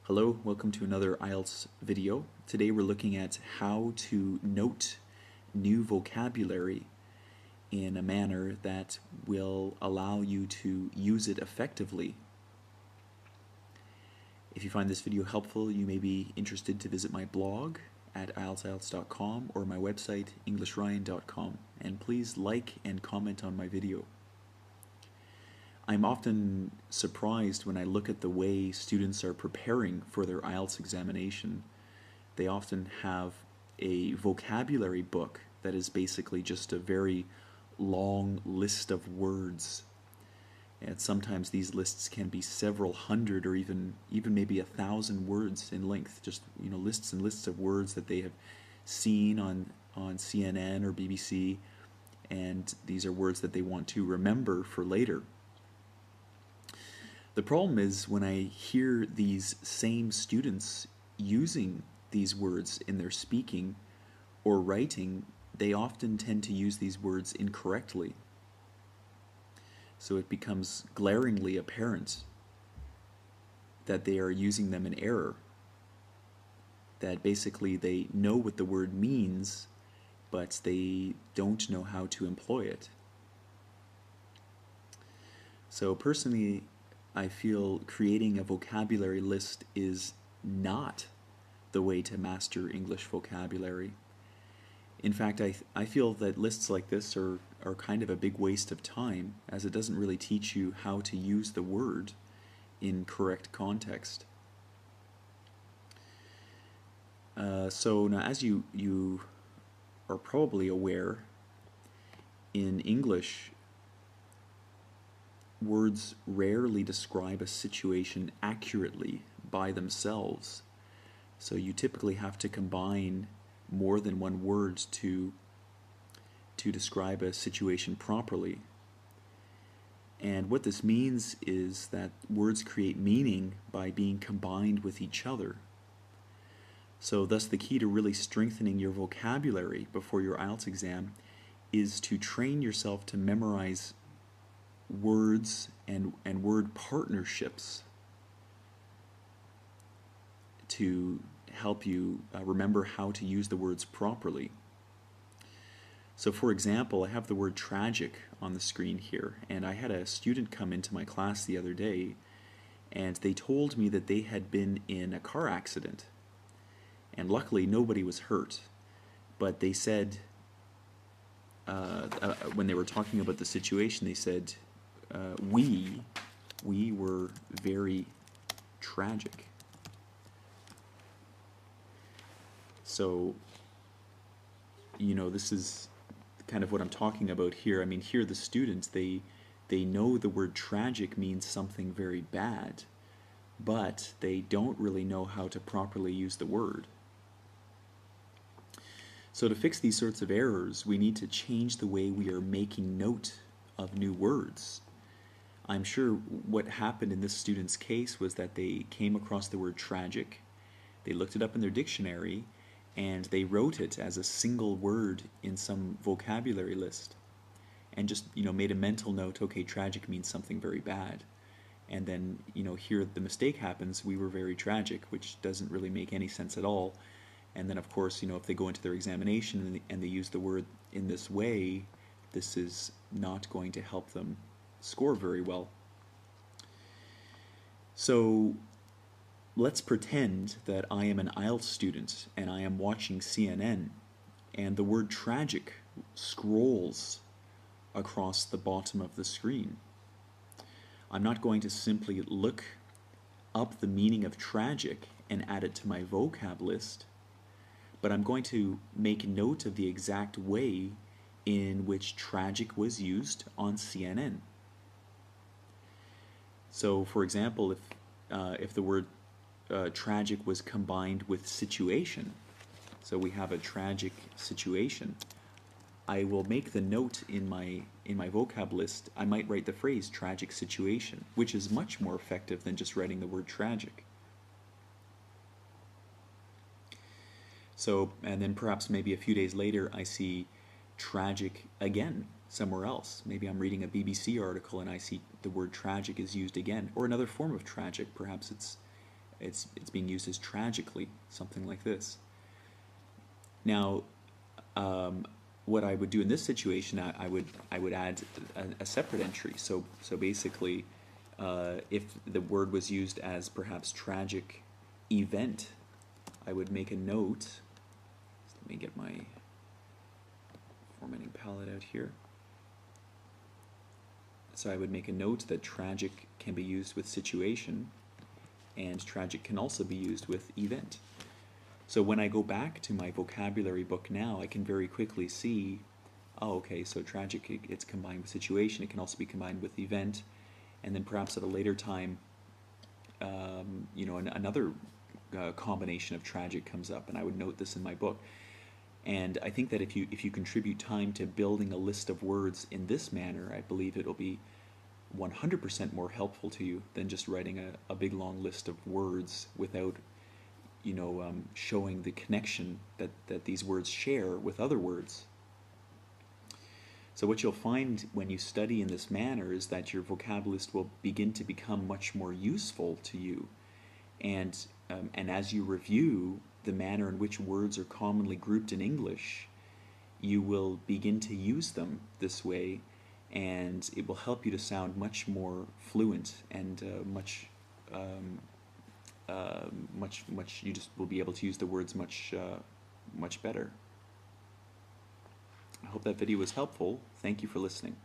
Hello, welcome to another IELTS video. Today we're looking at how to note new vocabulary in a manner that will allow you to use it effectively. If you find this video helpful, you may be interested to visit my blog at IELTSIELTS.com or my website EnglishRyan.com, and please like and comment on my video. I'm often surprised when I look at the way students are preparing for their IELTS examination. They often have a vocabulary book that is basically just a very long list of words. And sometimes these lists can be several hundred or even maybe 1,000 words in length. Just lists and lists of words that they have seen on CNN or BBC, and these are words that they want to remember for later. The problem is when I hear these same students using these words in their speaking or writing, they often tend to use these words incorrectly. So it becomes glaringly apparent that they are using them in error. That basically they know what the word means, but they don't know how to employ it. So personally, I feel creating a vocabulary list is not the way to master English vocabulary. In fact, I feel that lists like this are kind of a big waste of time, as it doesn't really teach you how to use the word in correct context. So now, as you are probably aware, in English, words rarely describe a situation accurately by themselves. So you typically have to combine more than one word to describe a situation properly. And what this means is that words create meaning by being combined with each other. So thus the key to really strengthening your vocabulary before your IELTS exam is to train yourself to memorize words and word partnerships to help you remember how to use the words properly. So for example, I have the word tragic on the screen here, and I had a student come into my class the other day, and they told me that they had been in a car accident, and luckily nobody was hurt, but they said, when they were talking about the situation, they said, we were very tragic. So, this is kind of what I'm talking about here. I mean, here the students, they know the word tragic means something very bad, but they don't really know how to properly use the word. So to fix these sorts of errors, we need to change the way we are making note of new words. I'm sure what happened in this student's case was that they came across the word tragic, they looked it up in their dictionary, and they wrote it as a single word in some vocabulary list, and just made a mental note, okay, tragic means something very bad. And then here the mistake happens, we were very tragic, which doesn't really make any sense at all. And then of course, if they go into their examination and they use the word in this way, this is not going to help them score very well. So let's pretend that I am an IELTS student and I am watching CNN, and the word tragic scrolls across the bottom of the screen. I'm not going to simply look up the meaning of tragic and add it to my vocab list, but I'm going to make note of the exact way in which tragic was used on CNN. So for example, if the word tragic was combined with situation, so we have a tragic situation, I will make the note in my vocab list. I might write the phrase tragic situation, which is much more effective than just writing the word tragic. So, and then perhaps maybe a few days later I see tragic again somewhere else. Maybe I'm reading a BBC article and I see the word tragic is used again, or another form of tragic. Perhaps it's it's being used as tragically, something like this. Now, what I would do in this situation, I would add a separate entry. So basically, if the word was used as perhaps tragic event, I would make a note. Let me get my formatting palette out here. So I would make a note that tragic can be used with situation, and tragic can also be used with event. So when I go back to my vocabulary book now, I can very quickly see, oh, okay, so tragic, it's combined with situation. It can also be combined with event, and then perhaps at a later time, you know, another combination of tragic comes up, and I would note this in my book. And I think that if you contribute time to building a list of words in this manner, I believe it'll be 100% more helpful to you than just writing a big long list of words without, you know, showing the connection that these words share with other words. So what you'll find when you study in this manner is that your vocabulary list will begin to become much more useful to you. And as you review the manner in which words are commonly grouped in English, you will begin to use them this way, and it will help you to sound much more fluent and much you just will be able to use the words much better. I hope that video was helpful. Thank you for listening.